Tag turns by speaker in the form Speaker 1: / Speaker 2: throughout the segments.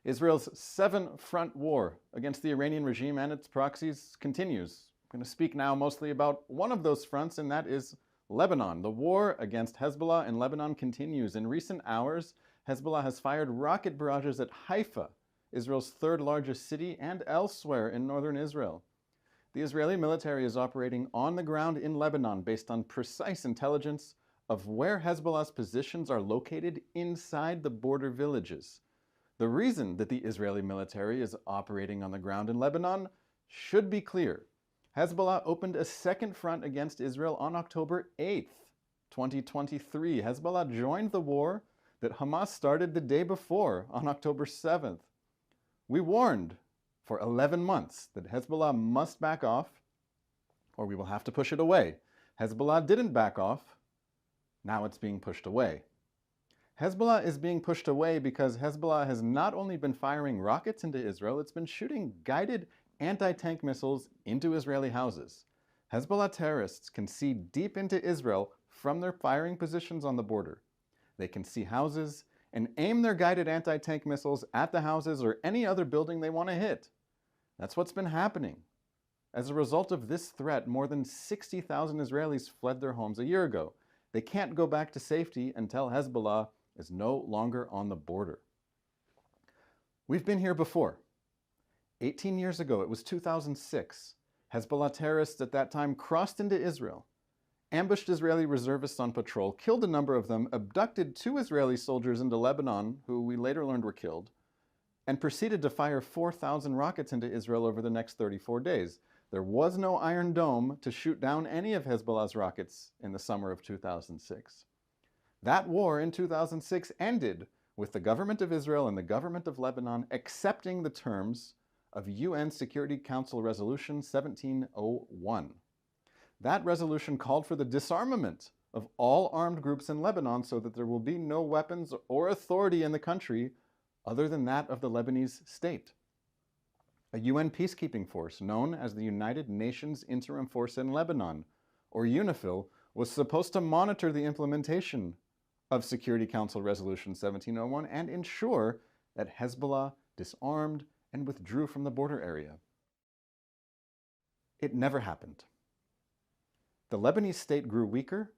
Speaker 1: Israel's seven-front war against the Iranian regime and its proxies continues. I'm going to speak now mostly about one of those fronts, and that is Lebanon. The war against Hezbollah in Lebanon continues. In recent hours, Hezbollah has fired rocket barrages at Haifa, Israel's third largest city, and elsewhere in northern Israel. The Israeli military is operating on the ground in Lebanon based on precise intelligence of where Hezbollah's positions are located inside the border villages. The reason that the Israeli military is operating on the ground in Lebanon should be clear. Hezbollah opened a second front against Israel on October 8th, 2023. Hezbollah joined the war that Hamas started the day before, on October 7th. We warned for 11 months that Hezbollah must back off, or we will have to push it away. Hezbollah didn't back off. Now it's being pushed away. Hezbollah is being pushed away because Hezbollah has not only been firing rockets into Israel, it's been shooting guided anti-tank missiles into Israeli houses. Hezbollah terrorists can see deep into Israel from their firing positions on the border. They can see houses and aim their guided anti-tank missiles at the houses or any other building they want to hit. That's what's been happening. As a result of this threat, more than 60,000 Israelis fled their homes a year ago. They can't go back to safety until Hezbollah is no longer on the border. We've been here before. 18 years ago, it was 2006. Hezbollah terrorists at that time crossed into Israel, ambushed Israeli reservists on patrol, killed a number of them, abducted 2 Israeli soldiers into Lebanon, who we later learned were killed, and proceeded to fire 4,000 rockets into Israel over the next 34 days. There was no Iron Dome to shoot down any of Hezbollah's rockets in the summer of 2006. That war in 2006 ended with the government of Israel and the government of Lebanon accepting the terms of UN Security Council Resolution 1701. That resolution called for the disarmament of all armed groups in Lebanon so that there will be no weapons or authority in the country other than that of the Lebanese state. A UN peacekeeping force known as the United Nations Interim Force in Lebanon, or UNIFIL, was supposed to monitor the implementation of Security Council Resolution 1701 and ensure that Hezbollah disarmed and withdrew from the border area. It never happened. The Lebanese state grew weaker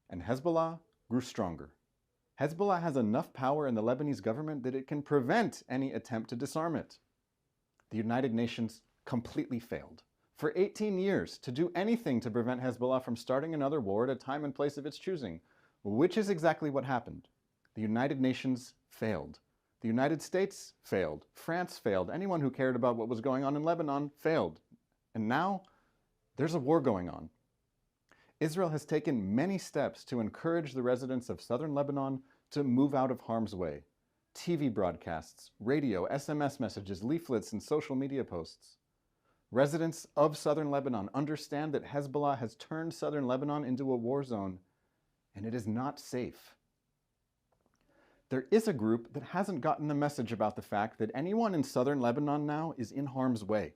Speaker 1: and Hezbollah grew stronger. Hezbollah has enough power in the Lebanese government that it can prevent any attempt to disarm it. The United Nations completely failed for 18 years to do anything to prevent Hezbollah from starting another war at a time and place of its choosing, which is exactly what happened. The United Nations failed. The United States failed. France failed. Anyone who cared about what was going on in Lebanon failed. And now there's a war going on. Israel has taken many steps to encourage the residents of southern Lebanon to move out of harm's way. TV broadcasts, radio, SMS messages, leaflets, and social media posts. Residents of southern Lebanon understand that Hezbollah has turned southern Lebanon into a war zone, and it is not safe. There is a group that hasn't gotten the message about the fact that anyone in southern Lebanon now is in harm's way.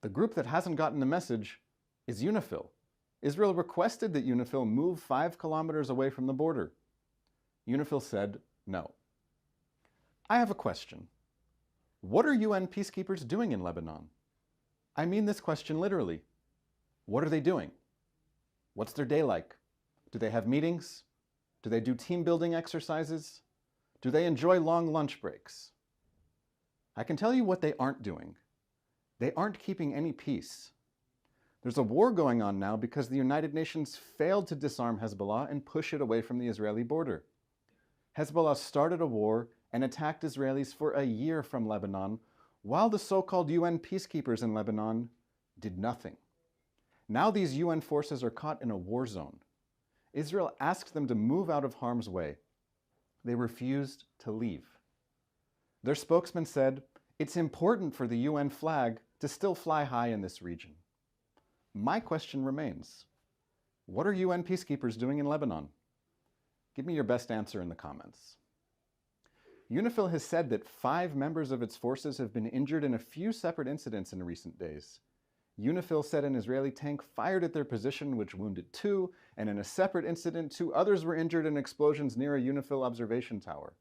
Speaker 1: The group that hasn't gotten the message is UNIFIL. Israel requested that UNIFIL move 5 kilometers away from the border. UNIFIL said no. I have a question. What are UN peacekeepers doing in Lebanon? I mean this question literally. What are they doing? What's their day like? Do they have meetings? Do they do team building exercises? Do they enjoy long lunch breaks? I can tell you what they aren't doing. They aren't keeping any peace. There's a war going on now because the United Nations failed to disarm Hezbollah and push it away from the Israeli border. Hezbollah started a war and attacked Israelis for a year from Lebanon, while the so-called UN peacekeepers in Lebanon did nothing. Now these UN forces are caught in a war zone. Israel asked them to move out of harm's way. They refused to leave. Their spokesman said, "It's important for the UN flag to still fly high in this region." My question remains, what are UN peacekeepers doing in Lebanon? Give me your best answer in the comments. UNIFIL has said that 5 members of its forces have been injured in a few separate incidents in recent days. UNIFIL said an Israeli tank fired at their position, which wounded 2, and in a separate incident, 2 others were injured in explosions near a UNIFIL observation tower.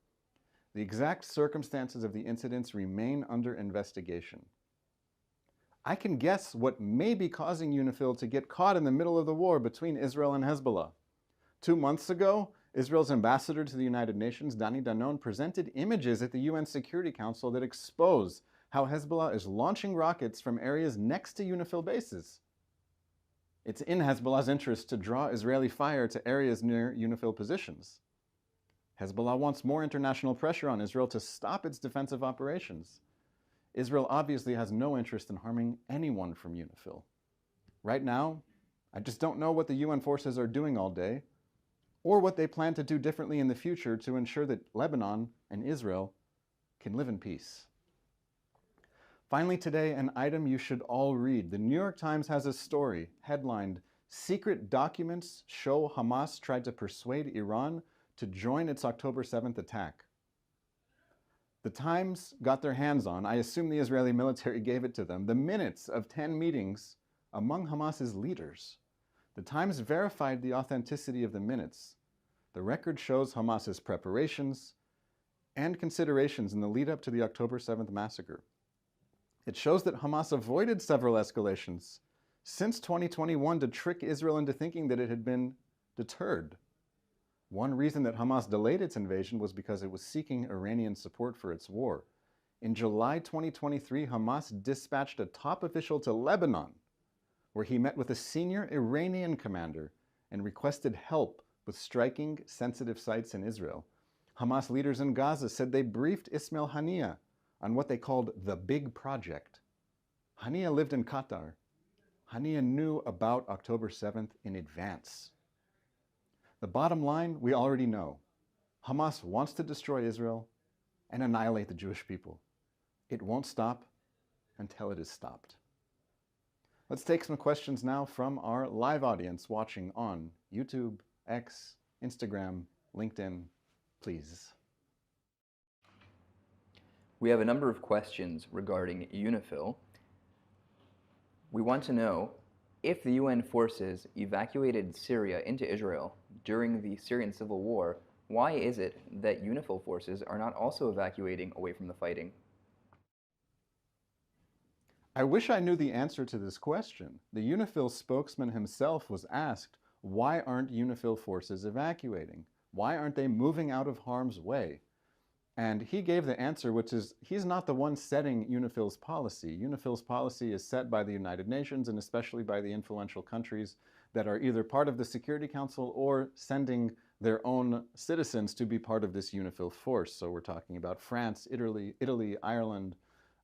Speaker 1: The exact circumstances of the incidents remain under investigation. I can guess what may be causing UNIFIL to get caught in the middle of the war between Israel and Hezbollah. 2 months ago, Israel's ambassador to the United Nations, Dani Danon, presented images at the UN Security Council that expose how Hezbollah is launching rockets from areas next to UNIFIL bases. It's in Hezbollah's interest to draw Israeli fire to areas near UNIFIL positions. Hezbollah wants more international pressure on Israel to stop its defensive operations. Israel obviously has no interest in harming anyone from UNIFIL. Right now, I just don't know what the UN forces are doing all day, or what they plan to do differently in the future to ensure that Lebanon and Israel can live in peace. Finally today, an item you should all read. The New York Times has a story headlined, "Secret Documents Show Hamas Tried to Persuade Iran to Join Its October 7th Attack." The Times got their hands on, I assume the Israeli military gave it to them, the minutes of 10 meetings among Hamas's leaders. The Times verified the authenticity of the minutes. The record shows Hamas's preparations and considerations in the lead up to the October 7th massacre. It shows that Hamas avoided several escalations since 2021 to trick Israel into thinking that it had been deterred. One reason that Hamas delayed its invasion was because it was seeking Iranian support for its war. In July 2023, Hamas dispatched a top official to Lebanon, where he met with a senior Iranian commander and requested help with striking sensitive sites in Israel. Hamas leaders in Gaza said they briefed Ismail Haniyeh on what they called the big project. Haniyeh lived in Qatar. Haniyeh knew about October 7th in advance. The bottom line, we already know. Hamas wants to destroy Israel and annihilate the Jewish people. It won't stop until it is stopped. Let's take some questions now from our live audience watching on YouTube, X, Instagram, LinkedIn, please.
Speaker 2: We have a number of questions regarding UNIFIL. We want to know, if the UN forces evacuated Syria into Israel during the Syrian civil war, why is it that UNIFIL forces are not also evacuating away from the fighting?
Speaker 1: I wish I knew the answer to this question. The UNIFIL spokesman himself was asked, why aren't UNIFIL forces evacuating? Why aren't they moving out of harm's way? And he gave the answer, which is, he's not the one setting UNIFIL's policy. UNIFIL's policy is set by the United Nations and especially by the influential countries that are either part of the Security Council or sending their own citizens to be part of this UNIFIL force. So we're talking about France, Italy, Ireland,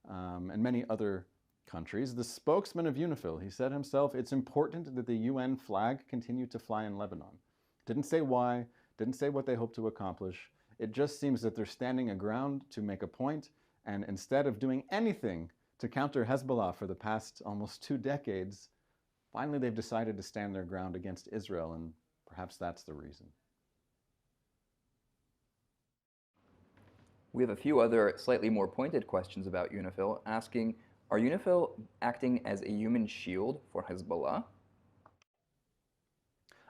Speaker 1: and many other countries. The spokesman of UNIFIL, he said himself, it's important that the UN flag continue to fly in Lebanon. Didn't say why, didn't say what they hope to accomplish. It just seems that they're standing a ground to make a point, and instead of doing anything to counter Hezbollah for the past almost 2 decades, finally they've decided to stand their ground against Israel, and perhaps that's the reason.
Speaker 2: We have a few other slightly more pointed questions about UNIFIL, asking, are UNIFIL acting as a human shield for Hezbollah?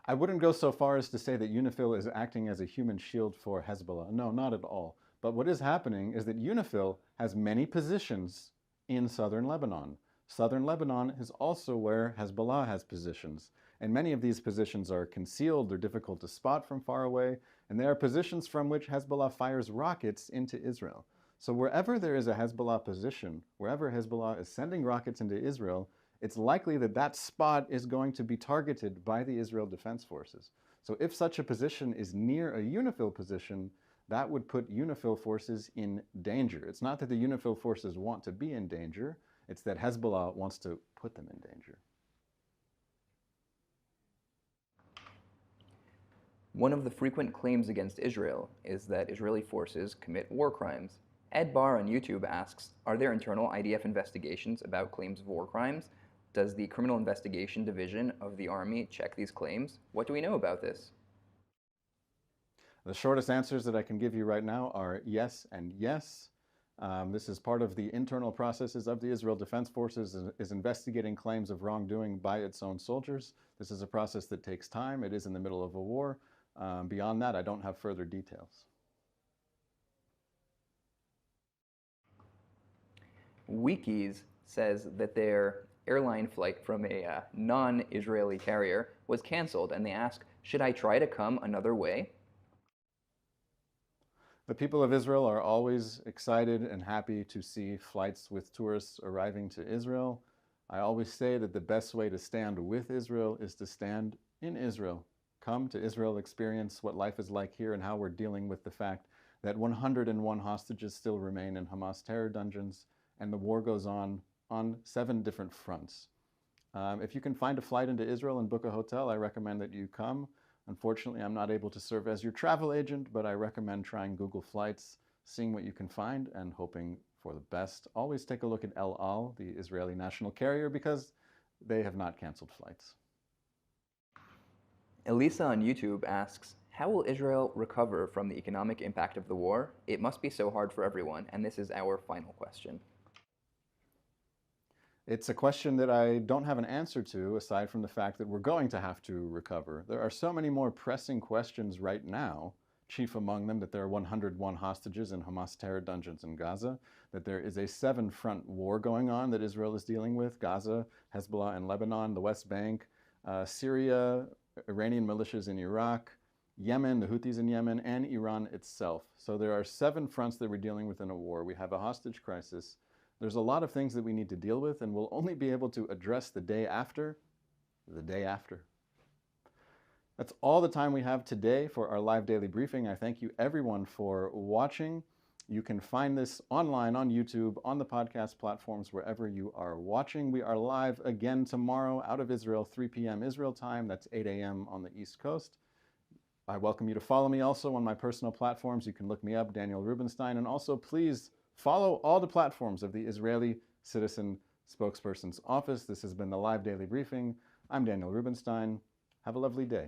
Speaker 1: I wouldn't go so far as to say that UNIFIL is acting as a human shield for Hezbollah. No, not at all. But what is happening is that UNIFIL has many positions in southern Lebanon. Southern Lebanon is also where Hezbollah has positions. And many of these positions are concealed, they're difficult to spot from far away, and they are positions from which Hezbollah fires rockets into Israel. So wherever there is a Hezbollah position, wherever Hezbollah is sending rockets into Israel, it's likely that that spot is going to be targeted by the Israel Defense Forces. So if such a position is near a UNIFIL position, that would put UNIFIL forces in danger. It's not that the UNIFIL forces want to be in danger, it's that Hezbollah wants to put them in danger.
Speaker 2: One of the frequent claims against Israel is that Israeli forces commit war crimes. Ed Barr on YouTube asks, are there internal IDF investigations about claims of war crimes? Does the Criminal Investigation Division of the Army check these claims? What do we know about this?
Speaker 1: The shortest answers that I can give you right now are yes and yes. This is part of the internal processes of the Israel Defense Forces, is investigating claims of wrongdoing by its own soldiers. This is a process that takes time. It is in the middle of a war. Beyond that, I don't have further details.
Speaker 2: Wikis says that their airline flight from a non-Israeli carrier was canceled, and they ask, should I try to come another way?
Speaker 1: The people of Israel are always excited and happy to see flights with tourists arriving to Israel. I always say that the best way to stand with Israel is to stand in Israel. Come to Israel, experience what life is like here and how we're dealing with the fact that 101 hostages still remain in Hamas terror dungeons, and the war goes on 7 different fronts. If you can find a flight into Israel and book a hotel, I recommend that you come. Unfortunately, I'm not able to serve as your travel agent, but I recommend trying Google Flights, seeing what you can find, and hoping for the best. Always take a look at El Al, the Israeli national carrier, because they have not canceled flights.
Speaker 2: Elisa on YouTube asks, how will Israel recover from the economic impact of the war? It must be so hard for everyone, and this is our final question.
Speaker 1: It's a question that I don't have an answer to, aside from the fact that we're going to have to recover. There are so many more pressing questions right now, chief among them that there are 101 hostages in Hamas terror dungeons in Gaza, that there is a 7-front war going on that Israel is dealing with: Gaza, Hezbollah in Lebanon, the West Bank, Syria, Iranian militias in Iraq, Yemen, the Houthis in Yemen, and Iran itself. So there are 7 fronts that we're dealing with in a war. We have a hostage crisis. There's a lot of things that we need to deal with, and we'll only be able to address the day after. That's all the time we have today for our live daily briefing. I thank you everyone for watching. You can find this online on YouTube, on the podcast platforms, wherever you are watching. We are live again tomorrow out of Israel, 3 p.m. Israel time. That's 8 a.m. on the East Coast. I welcome you to follow me also on my personal platforms. You can look me up, Daniel Rubenstein, and also please follow all the platforms of the Israeli Citizen Spokespersons Office. This has been the live daily briefing. I'm Daniel Rubenstein. Have a lovely day.